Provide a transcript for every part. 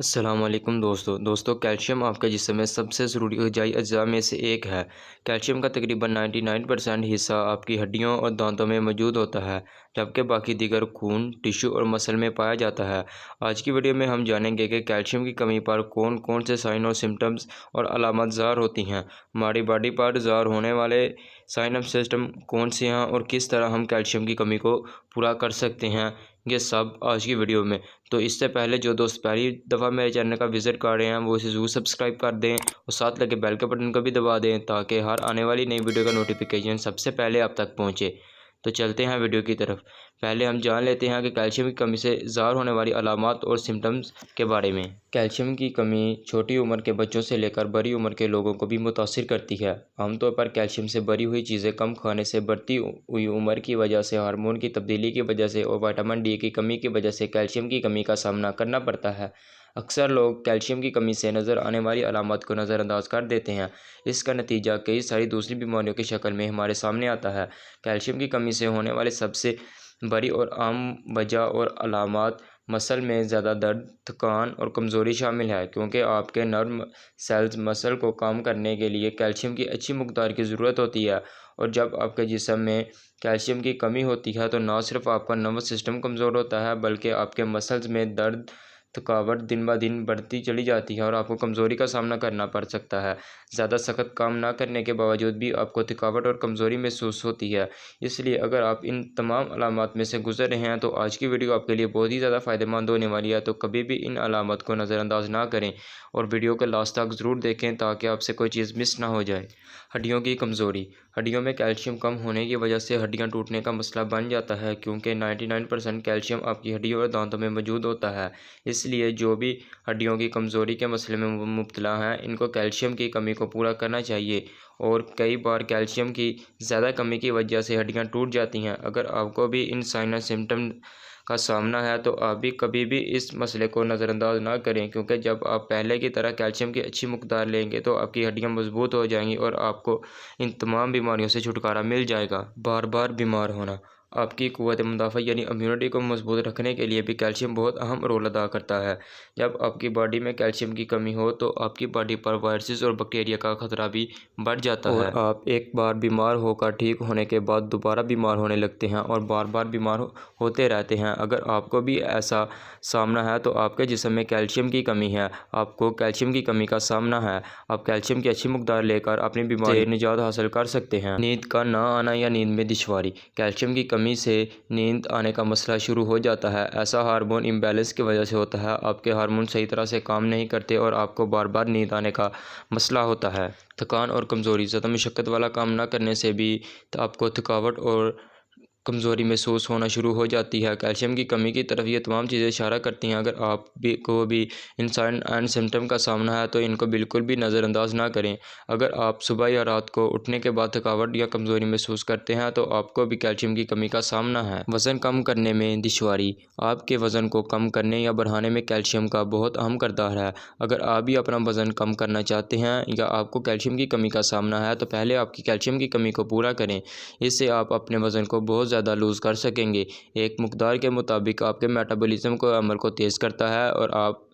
अस्सलाम वालेकुम दोस्तों कैल्शियम आपके जिस्म में सबसे ज़रूरी ग़िज़ाई अज्जा में से एक है। कैल्शियम का तकरीबन 99% हिस्सा आपकी हड्डियों और दांतों में मौजूद होता है, जबकि बाकी दीगर खून, टिश्यू और मसल में पाया जाता है। आज की वीडियो में हम जानेंगे कि कैल्शियम की कमी पर कौन कौन से साइन और सिम्टम्स और अलामत ज़ाहिर होती हैं, हमारी बॉडी पर ज़ाहिर होने वाले साइन और सिस्टम कौन से हैं और किस तरह हम कैल्शियम की कमी को पूरा कर सकते हैं, ये सब आज की वीडियो में। तो इससे पहले जो दोस्त पहली दफ़ा मेरे चैनल का विज़िट कर रहे हैं वो इसे ज़रूर सब्सक्राइब कर दें और साथ लगे बेल के बटन को भी दबा दें ताकि हर आने वाली नई वीडियो का नोटिफिकेशन सबसे पहले आप तक पहुंचे। तो चलते हैं वीडियो की तरफ। पहले हम जान लेते हैं कि कैल्शियम की कमी से ज़ाहिर होने वाली अलामत और सिम्टम्स के बारे में। कैल्शियम की कमी छोटी उम्र के बच्चों से लेकर बड़ी उम्र के लोगों को भी मुतासिर करती है। आमतौर पर कैल्शियम से भरी हुई चीज़ें कम खाने से, बढ़ती हुई उम्र की वजह से, हार्मोन की तब्दीली की वजह से और विटामिन डी की कमी की वजह से कैल्शियम की कमी का सामना करना पड़ता है। अक्सर लोग कैल्शियम की कमी से नज़र आने वाली अलामत को नज़रअंदाज कर देते हैं। इसका नतीजा कई सारी दूसरी बीमारियों की शक्ल में हमारे सामने आता है। कैल्शियम की कमी से होने वाले सबसे बड़ी और आम वजह और अलामत मसल में ज़्यादा दर्द, थकान और कमज़ोरी शामिल है, क्योंकि आपके नर्म सेल्स मसल को काम करने के लिए कैल्शियम की अच्छी मकदार की ज़रूरत होती है। और जब आपके जिस्म में कैल्शियम की कमी होती है तो न सिर्फ आपका नर्वस सिस्टम कमज़ोर होता है, बल्कि आपके मसल्स में दर्द, थकावट दिन ब दिन बढ़ती चली जाती है और आपको कमज़ोरी का सामना करना पड़ सकता है। ज़्यादा सख्त काम ना करने के बावजूद भी आपको थकावट और कमज़ोरी महसूस होती है। इसलिए अगर आप इन तमाम अलामत में से गुज़र रहे हैं तो आज की वीडियो आपके लिए बहुत ही ज़्यादा फ़ायदेमंद होने वाली है। तो कभी भी इन अलामत को नज़रअंदाज ना करें और वीडियो को लास्ट तक ज़रूर देखें ताकि आपसे कोई चीज़ मिस ना हो जाए। हड्डियों की कमज़ोरी। हड्डियों में कैल्शियम कम होने की वजह से हड्डियां टूटने का मसला बन जाता है, क्योंकि 99% कैल्शियम आपकी हड्डियों और दांतों में मौजूद होता है। इसलिए जो भी हड्डियों की कमज़ोरी के मसले में मुब्तला हैं, इनको कैल्शियम की कमी को पूरा करना चाहिए। और कई बार कैल्शियम की ज़्यादा कमी की वजह से हड्डियां टूट जाती हैं। अगर आपको भी इन साइन और सिम्टम का सामना है तो आप भी कभी भी इस मसले को नज़रअंदाज ना करें, क्योंकि जब आप पहले की तरह कैल्शियम की अच्छी मकदार लेंगे तो आपकी हड्डियां मजबूत हो जाएंगी और आपको इन तमाम बीमारियों से छुटकारा मिल जाएगा। बार बार बीमार होना। आपकी क़ुव्वत मुदाफ़ा यानी इम्यूनिटी को मजबूत रखने के लिए भी कैल्शियम बहुत अहम रोल अदा करता है। जब आपकी बॉडी में कैल्शियम की कमी हो तो आपकी बॉडी पर वायरसेस और बैक्टीरिया का खतरा भी बढ़ जाता है और आप एक बार बीमार होकर ठीक होने के बाद दोबारा बीमार होने लगते हैं और बार बार बीमार होते रहते हैं। अगर आपको भी ऐसा सामना है तो आपके जिस्म में कैल्शियम की कमी है, आपको कैल्शियम की कमी का सामना है। आप कैल्शियम की अच्छी मकदार लेकर अपनी बीमारी से निजात हासिल कर सकते हैं। नींद का ना आना या नींद में दुश्वारी। कैल्शियम की कमी से नींद आने का मसला शुरू हो जाता है। ऐसा हार्मोन इम्बैलेंस की वजह से होता है। आपके हार्मोन सही तरह से काम नहीं करते और आपको बार बार नींद आने का मसला होता है। थकान और कमज़ोरी। ज़्यादा मशक्क़त वाला काम ना करने से भी आपको थकावट और कमज़ोरी महसूस होना शुरू हो जाती है। कैल्शियम की कमी की तरफ ये तमाम चीज़ें इशारा करती हैं। अगर आप भी इन साइन एंड सिम्टम का सामना है तो इनको बिल्कुल भी नज़रअंदाज ना करें। अगर आप सुबह या रात को उठने के बाद थकावट या कमज़ोरी महसूस करते हैं तो आपको भी कैल्शियम की कमी का सामना है। वज़न कम करने में दुश्वारी। आपके वज़न को कम करने या बढ़ाने में कैल्शियम का बहुत अहम किरदार है। अगर आप भी अपना वज़न कम करना चाहते हैं या आपको कैल्शियम की कमी का सामना है तो पहले आपकी कैल्शियम की कमी को पूरा करें। इससे आप अपने वज़न को बहुत ज़्यादा लूज़ कर सकेंगे। एक मकदार के मुताबिक आपके मेटाबॉलिज्म को अमल को तेज़ करता है और आप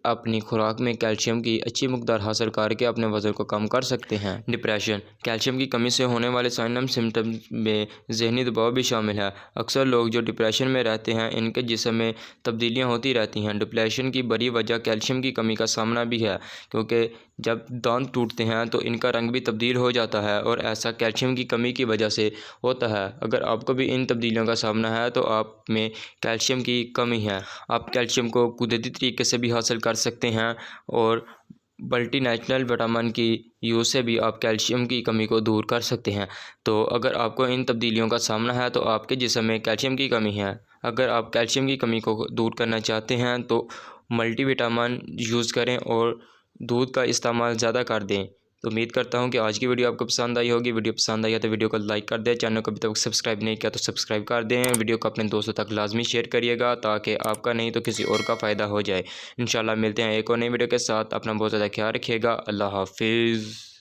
अपनी खुराक में कैल्शियम की अच्छी मकदार हासिल करके अपने वज़न को कम कर सकते हैं। डिप्रेशन। कैल्शियम की कमी से होने वाले साइन और सिम्टम्स में ज़हनी दबाव भी शामिल है। अक्सर लोग जो डिप्रेशन में रहते हैं इनके जिस्म में तब्दीलियाँ होती रहती हैं। डिप्रेशन की बड़ी वजह कैल्शियम की कमी का सामना भी है, क्योंकि जब दांत टूटते हैं तो इनका रंग भी तब्दील हो जाता है और ऐसा कैल्शियम की कमी की वजह से होता है। अगर आपको भी इन तब्दीलियों का सामना है तो आप में कैल्शियम की कमी है। आप कैल्शियम को कुदरती तरीके से भी हासिल कर सकते हैं और मल्टीनेशनल विटामिन की यूज़ से भी आप कैल्शियम की कमी को दूर कर सकते हैं। तो अगर आपको इन तब्दीलियों का सामना है तो आपके जिस्म में कैल्शियम की कमी है। अगर आप कैल्शियम की कमी को दूर करना चाहते हैं तो मल्टीविटामिन यूज़ करें और दूध का इस्तेमाल ज़्यादा कर दें। तो उम्मीद करता हूँ कि आज की वीडियो आपको पसंद आई होगी। वीडियो पसंद आई है तो वीडियो को लाइक कर दें। चैनल को अभी तक सब्सक्राइब नहीं किया तो सब्सक्राइब कर दें। वीडियो को अपने दोस्तों तक लाजमी शेयर करिएगा ताकि आपका नहीं तो किसी और का फ़ायदा हो जाए। इंशाल्लाह मिलते हैं एक और नई वीडियो के साथ। अपना बहुत ज़्यादा ख्याल रखिएगा। अल्लाह हाफिज़।